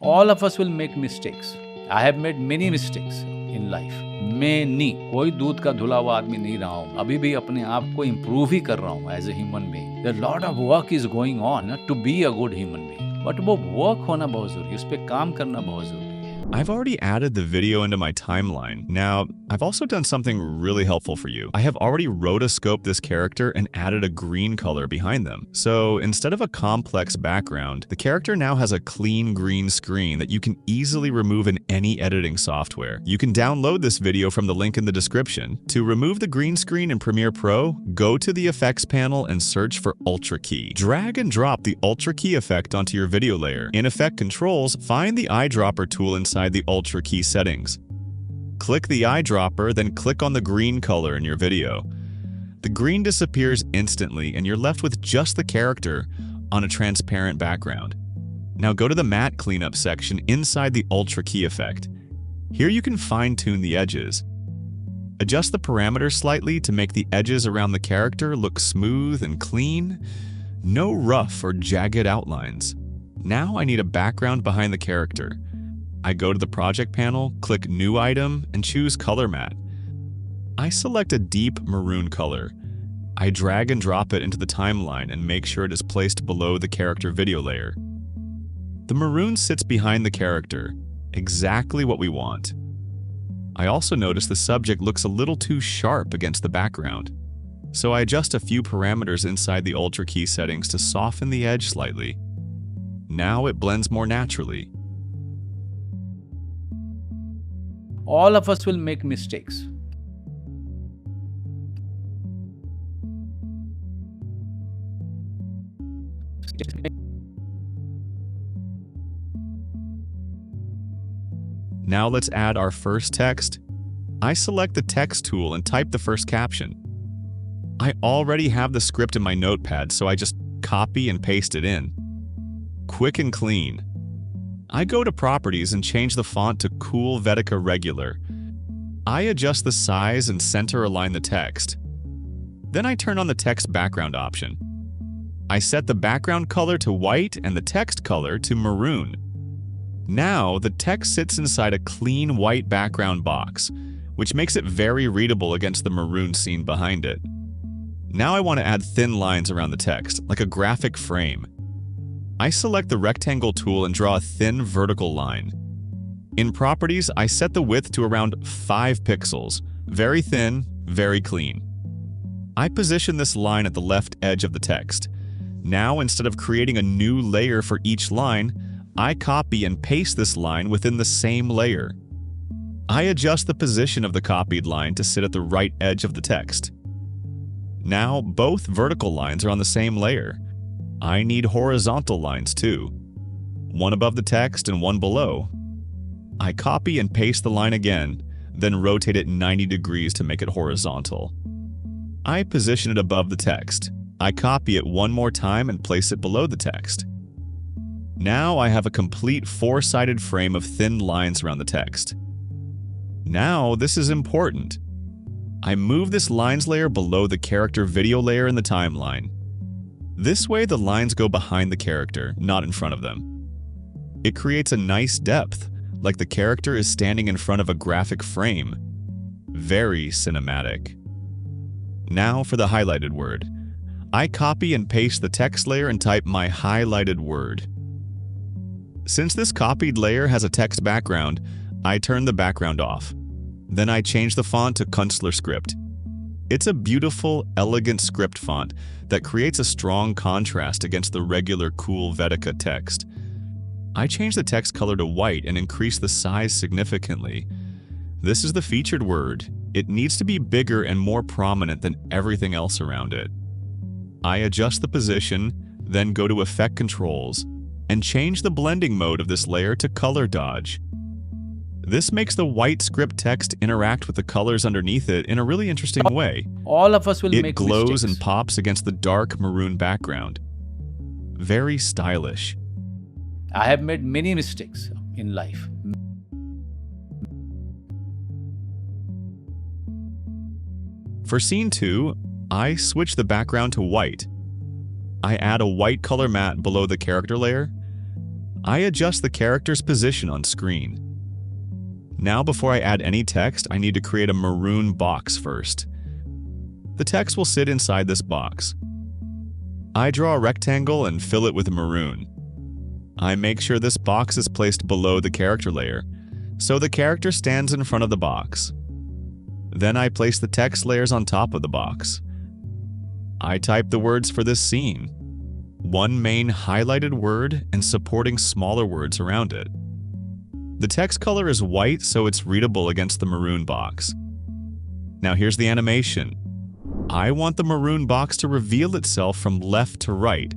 All of us will make mistakes. I have made many mistakes in life. Many. कोई दूध का धुला हुआ आदमी नहीं रहा हूँ. अभी भी अपने आप को improve ही कर रहा हूँ as a human being. There are lot of work is going on to be a good human being. But वो work होना बहुत जरूरी है. उस पे काम करना बहुत जरूरी है. I've already added the video into my timeline. Now, I've also done something really helpful for you. I have already rotoscoped this character and added a green color behind them. So instead of a complex background, the character now has a clean green screen that you can easily remove in any editing software. You can download this video from the link in the description. To remove the green screen in Premiere Pro, go to the effects panel and search for Ultra Key. Drag and drop the Ultra Key effect onto your video layer. In Effect Controls, find the eyedropper tool inside the Ultra Key settings. Click the eyedropper, then click on the green color in your video. The green disappears instantly and you're left with just the character on a transparent background. Now go to the matte cleanup section inside the Ultra Key effect. Here you can fine-tune the edges. Adjust the parameters slightly to make the edges around the character look smooth and clean. No rough or jagged outlines. Now I need a background behind the character. I go to the project panel, click New Item, and choose Color Matte. I select a deep maroon color. I drag and drop it into the timeline and make sure it is placed below the character video layer. The maroon sits behind the character, exactly what we want. I also notice the subject looks a little too sharp against the background, so I adjust a few parameters inside the Ultra Key settings to soften the edge slightly. Now it blends more naturally. All of us will make mistakes. Now let's add our first text. I select the text tool and type the first caption. I already have the script in my notepad, so I just copy and paste it in. Quick and clean. I go to Properties and change the font to Cool Vetica Regular. I adjust the size and center align the text. Then I turn on the text background option. I set the background color to white and the text color to maroon. Now the text sits inside a clean white background box, which makes it very readable against the maroon scene behind it. Now I want to add thin lines around the text, like a graphic frame. I select the rectangle tool and draw a thin vertical line. In Properties, I set the width to around 5 pixels, very thin, very clean. I position this line at the left edge of the text. Now, instead of creating a new layer for each line, I copy and paste this line within the same layer. I adjust the position of the copied line to sit at the right edge of the text. Now, both vertical lines are on the same layer. I need horizontal lines too, one above the text and one below. I copy and paste the line again, then rotate it 90 degrees to make it horizontal. I position it above the text. I copy it one more time and place it below the text. Now I have a complete 4-sided frame of thin lines around the text. Now this is important. I move this lines layer below the character video layer in the timeline. This way the lines go behind the character, not in front of them. It creates a nice depth, like the character is standing in front of a graphic frame. Very cinematic. Now for the highlighted word. I copy and paste the text layer and type my highlighted word. Since this copied layer has a text background, I turn the background off. Then I change the font to Kunstler Script. It's a beautiful, elegant script font that creates a strong contrast against the regular cool Vetica text. I change the text color to white and increase the size significantly. This is the featured word. It needs to be bigger and more prominent than everything else around it. I adjust the position, then go to Effect Controls, and change the blending mode of this layer to Color Dodge. This makes the white script text interact with the colors underneath it in a really interesting way. All of us will make It glows mistakes. and pops against the dark maroon background. Very stylish. I have made many mistakes in life. For scene 2, I switch the background to white. I add a white color matte below the character layer. I adjust the character's position on screen. Now before I add any text, I need to create a maroon box first. The text will sit inside this box. I draw a rectangle and fill it with maroon. I make sure this box is placed below the character layer, so the character stands in front of the box. Then I place the text layers on top of the box. I type the words for this scene, one main highlighted word and supporting smaller words around it. The text color is white, so it's readable against the maroon box. Now here's the animation. I want the maroon box to reveal itself from left to right,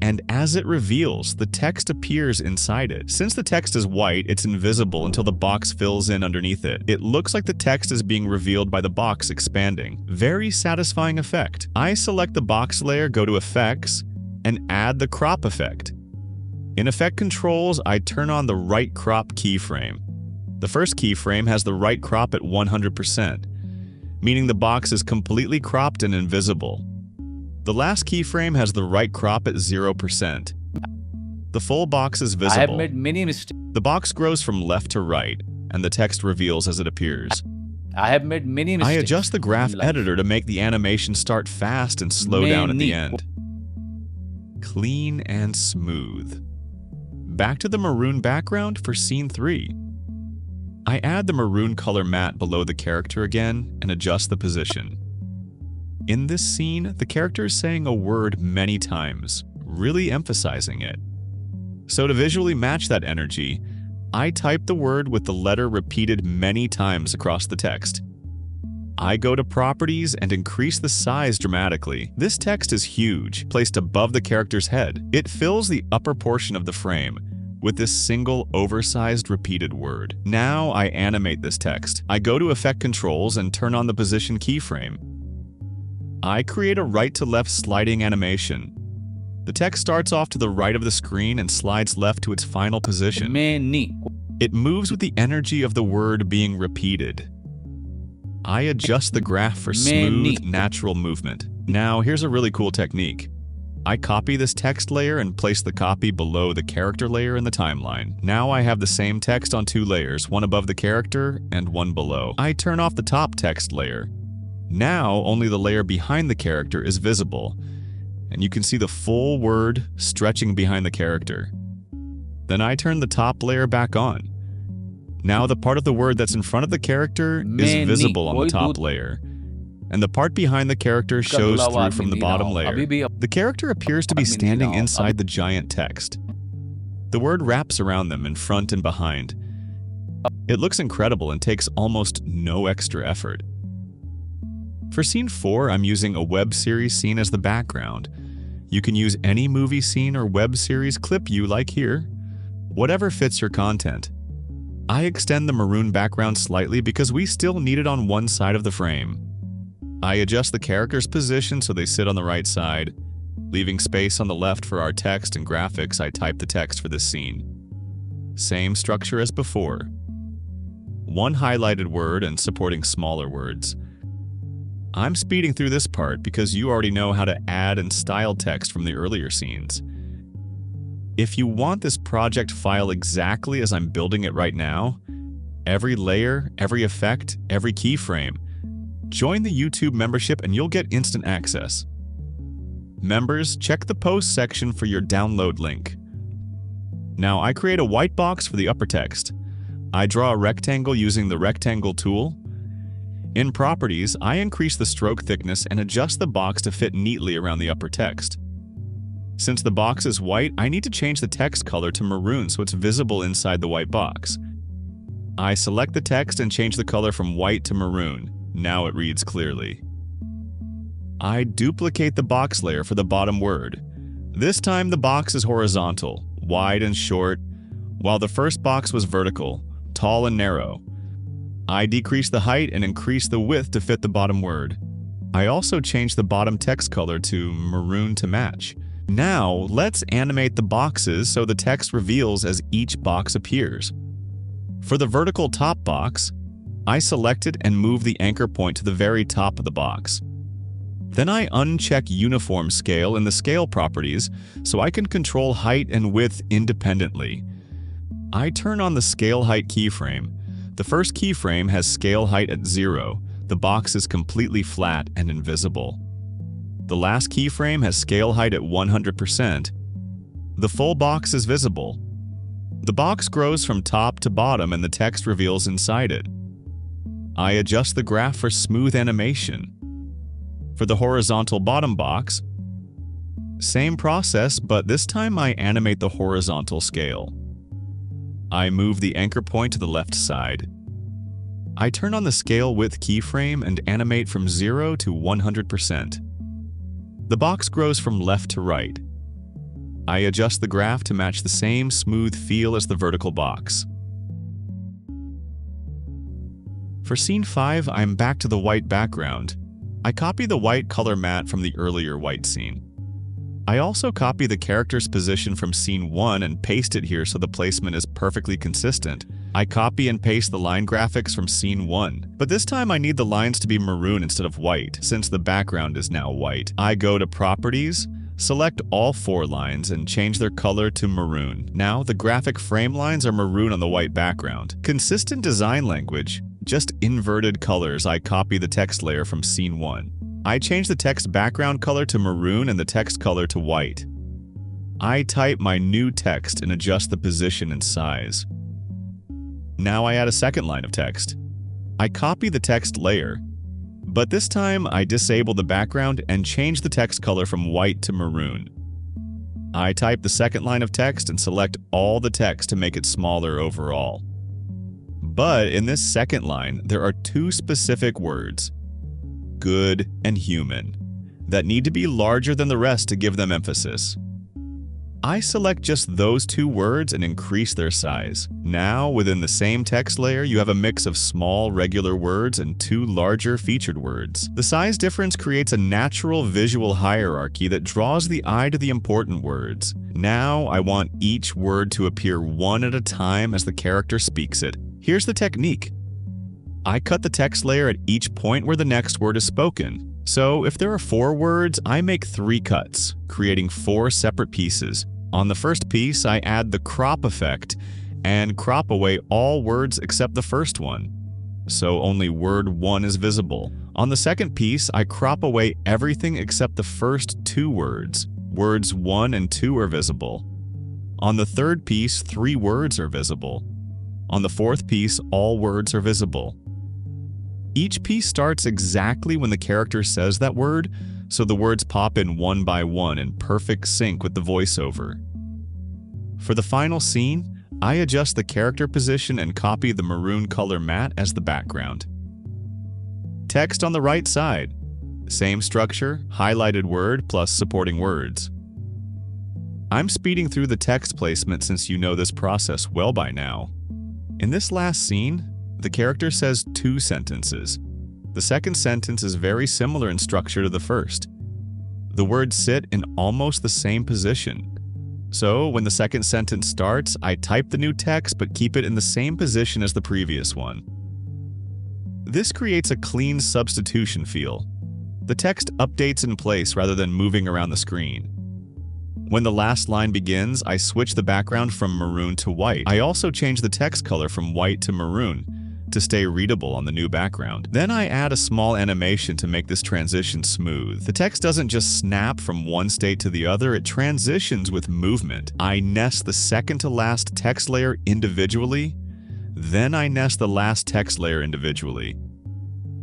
and as it reveals, the text appears inside it. Since the text is white, it's invisible until the box fills in underneath it. It looks like the text is being revealed by the box expanding. Very satisfying effect. I select the box layer, go to Effects, and add the crop effect. In Effect Controls, I turn on the right crop keyframe. The first keyframe has the right crop at 100%, meaning the box is completely cropped and invisible. The last keyframe has the right crop at 0%. The full box is visible. I have made many mistakes. The box grows from left to right, and the text reveals as it appears. I have made many mistakes. I adjust the graph in life. editor to make the animation start fast and slow down at the end. Clean and smooth. Back to the maroon background for scene 3. I add the maroon color matte below the character again and adjust the position. In this scene, the character is saying a word many times, really emphasizing it. So to visually match that energy, I type the word with the letter repeated many times across the text. I go to Properties and increase the size dramatically. This text is huge, placed above the character's head. It fills the upper portion of the frame with this single oversized repeated word. Now I animate this text. I go to Effect Controls and turn on the Position keyframe. I create a right-to-left sliding animation. The text starts off to the right of the screen and slides left to its final position. It moves with the energy of the word being repeated. I adjust the graph for smooth, natural movement. Now, here's a really cool technique. I copy this text layer and place the copy below the character layer in the timeline. Now I have the same text on 2 layers, one above the character and one below. I turn off the top text layer. Now, only the layer behind the character is visible, and you can see the full word stretching behind the character. Then I turn the top layer back on. Now the part of the word that's in front of the character is visible on the top layer, and the part behind the character shows through from the bottom layer. The character appears to be standing inside the giant text. The word wraps around them in front and behind. It looks incredible and takes almost no extra effort. For scene 4, I'm using a web series scene as the background. You can use any movie scene or web series clip you like here, whatever fits your content. I extend the maroon background slightly because we still need it on one side of the frame. I adjust the character's position so they sit on the right side. Leaving space on the left for our text and graphics, I type the text for this scene. Same structure as before. One highlighted word and supporting smaller words. I'm speeding through this part because you already know how to add and style text from the earlier scenes. If you want this project file exactly as I'm building it right now, every layer, every effect, every keyframe, join the YouTube membership and you'll get instant access. Members, check the post section for your download link. Now I create a white box for the upper text. I draw a rectangle using the rectangle tool. In Properties, I increase the stroke thickness and adjust the box to fit neatly around the upper text. Since the box is white, I need to change the text color to maroon so it's visible inside the white box. I select the text and change the color from white to maroon. Now it reads clearly. I duplicate the box layer for the bottom word. This time the box is horizontal, wide and short, while the first box was vertical, tall and narrow. I decrease the height and increase the width to fit the bottom word. I also change the bottom text color to maroon to match. Now, let's animate the boxes so the text reveals as each box appears. For the vertical top box, I select it and move the anchor point to the very top of the box. Then I uncheck Uniform Scale in the Scale properties so I can control height and width independently. I turn on the Scale Height keyframe. The first keyframe has scale height at 0. The box is completely flat and invisible. The last keyframe has scale height at 100%. The full box is visible. The box grows from top to bottom and the text reveals inside it. I adjust the graph for smooth animation. For the horizontal bottom box, same process, but this time I animate the horizontal scale. I move the anchor point to the left side. I turn on the scale width keyframe and animate from 0 to 100%. The box grows from left to right. I adjust the graph to match the same smooth feel as the vertical box. For scene 5, I'm back to the white background. I copy the white color matte from the earlier white scene. I also copy the character's position from scene 1 and paste it here so the placement is perfectly consistent. I copy and paste the line graphics from scene 1, but this time I need the lines to be maroon instead of white, since the background is now white. I go to Properties, select all 4 lines, and change their color to maroon. Now the graphic frame lines are maroon on the white background. Consistent design language, just inverted colors. I copy the text layer from scene 1. I change the text background color to maroon and the text color to white. I type my new text and adjust the position and size. Now I add a second line of text. I copy the text layer, but this time I disable the background and change the text color from white to maroon. I type the second line of text and select all the text to make it smaller overall. But in this second line, there are 2 specific words, good and human, that need to be larger than the rest to give them emphasis. I select just those 2 words and increase their size. Now, within the same text layer, you have a mix of small, regular words and 2 larger featured words. The size difference creates a natural visual hierarchy that draws the eye to the important words. Now, I want each word to appear one at a time as the character speaks it. Here's the technique. I cut the text layer at each point where the next word is spoken. So if there are 4 words, I make 3 cuts, creating 4 separate pieces. On the first piece, I add the crop effect and crop away all words except the first one, so only word 1 is visible. On the second piece, I crop away everything except the first 2 words. Words 1 and 2 are visible. On the third piece, 3 words are visible. On the fourth piece, all words are visible. Each piece starts exactly when the character says that word, so the words pop in one by one in perfect sync with the voiceover. For the final scene, I adjust the character position and copy the maroon color matte as the background. Text on the right side. Same structure, highlighted word plus supporting words. I'm speeding through the text placement since you know this process well by now. In this last scene, the character says 2 sentences. The second sentence is very similar in structure to the first. The words sit in almost the same position. So when the second sentence starts, I type the new text but keep it in the same position as the previous one. This creates a clean substitution feel. The text updates in place rather than moving around the screen. When the last line begins, I switch the background from maroon to white. I also change the text color from white to maroon to stay readable on the new background. Then I add a small animation to make this transition smooth. The text doesn't just snap from one state to the other, it transitions with movement. I nest the second to last text layer individually, then I nest the last text layer individually.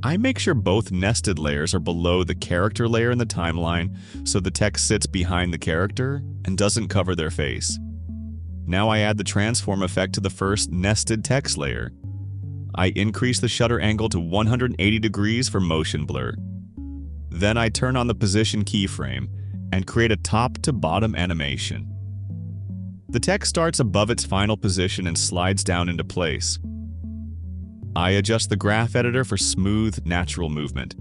I make sure both nested layers are below the character layer in the timeline so the text sits behind the character and doesn't cover their face. Now I add the transform effect to the first nested text layer. I increase the shutter angle to 180 degrees for motion blur. Then I turn on the position keyframe and create a top to bottom animation. The text starts above its final position and slides down into place. I adjust the graph editor for smooth, natural movement.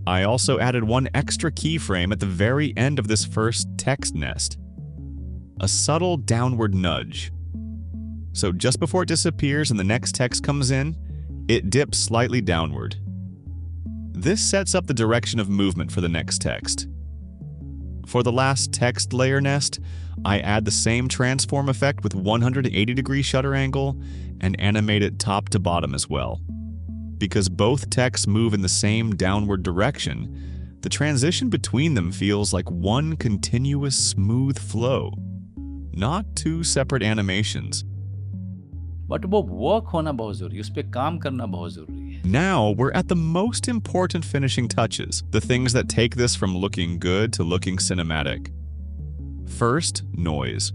I also added one extra keyframe at the very end of this first text nest. A subtle downward nudge. So just before it disappears and the next text comes in, it dips slightly downward. This sets up the direction of movement for the next text. For the last text layer nest, I add the same transform effect with 180-degree shutter angle and animate it top to bottom as well. Because both texts move in the same downward direction, the transition between them feels like one continuous smooth flow, not two separate animations. But वो work होना बहुत जरूरी है, उस पर काम करना बहुत जरूरी है. Now we're at the most important finishing touches, the things that take this from looking good to looking cinematic. First, noise.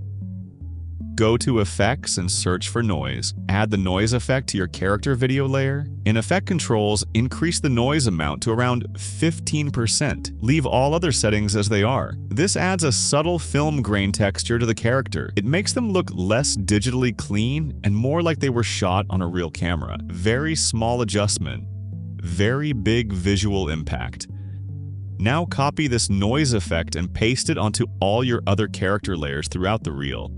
Go to Effects and search for Noise. Add the noise effect to your character video layer. In Effect Controls, increase the noise amount to around 15%. Leave all other settings as they are. This adds a subtle film grain texture to the character. It makes them look less digitally clean and more like they were shot on a real camera. Very small adjustment. Very big visual impact. Now copy this noise effect and paste it onto all your other character layers throughout the reel.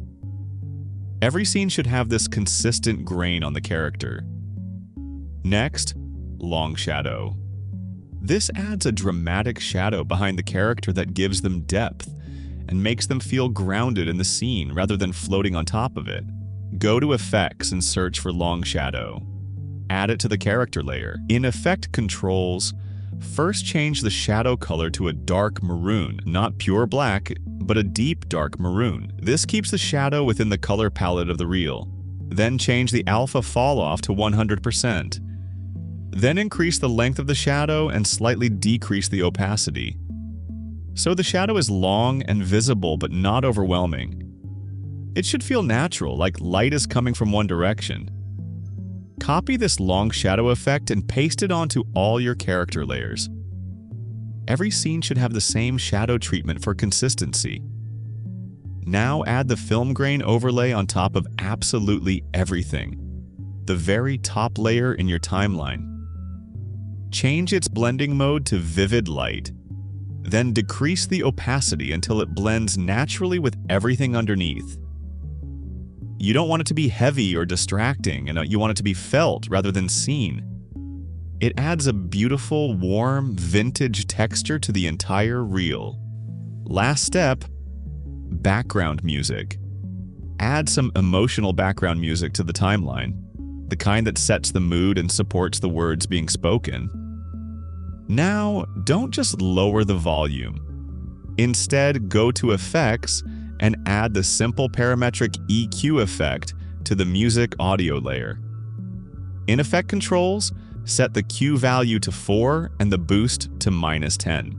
Every scene should have this consistent grain on the character. Next, long shadow. This adds a dramatic shadow behind the character that gives them depth and makes them feel grounded in the scene rather than floating on top of it. Go to Effects and search for long shadow. Add it to the character layer. In Effect Controls, first change the shadow color to a dark maroon, not pure black, but a deep dark maroon. This keeps the shadow within the color palette of the reel. Then change the alpha falloff to 100%. Then increase the length of the shadow and slightly decrease the opacity. So the shadow is long and visible but not overwhelming. It should feel natural, like light is coming from one direction. Copy this long shadow effect and paste it onto all your character layers. Every scene should have the same shadow treatment for consistency. Now add the film grain overlay on top of absolutely everything, the very top layer in your timeline. Change its blending mode to vivid light. Then decrease the opacity until it blends naturally with everything underneath. You don't want it to be heavy or distracting, and you want it to be felt rather than seen. It adds a beautiful, warm, vintage texture to the entire reel. Last step, background music. Add some emotional background music to the timeline, the kind that sets the mood and supports the words being spoken. Now, don't just lower the volume. Instead, go to Effects and add the simple Parametric EQ effect to the music audio layer. In Effect Controls, set the Q value to 4 and the boost to -10.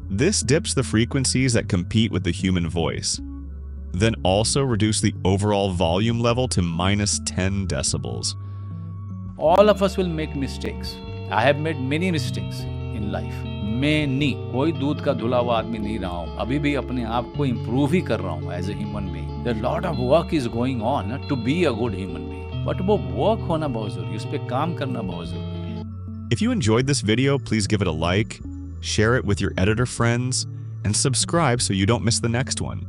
This dips the frequencies that compete with the human voice. Then also reduce the overall volume level to -10 decibels. All of us will make mistakes. I have made many mistakes in life. Many. कोई दूध का धुला हुआ आदमी नहीं रहा हूँ. अभी भी अपने आप को improve ही कर रहा हूँ as a human being. There are a lot of work is going on to be a good human being. But वो work होना बहुत जरूरी है, उस पर काम करना बहुत जरूरी है. If you enjoyed this video, please give it a like, share it with your editor friends, and subscribe so you don't miss the next one.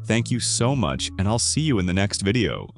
Thank you so much, and I'll see you in the next video.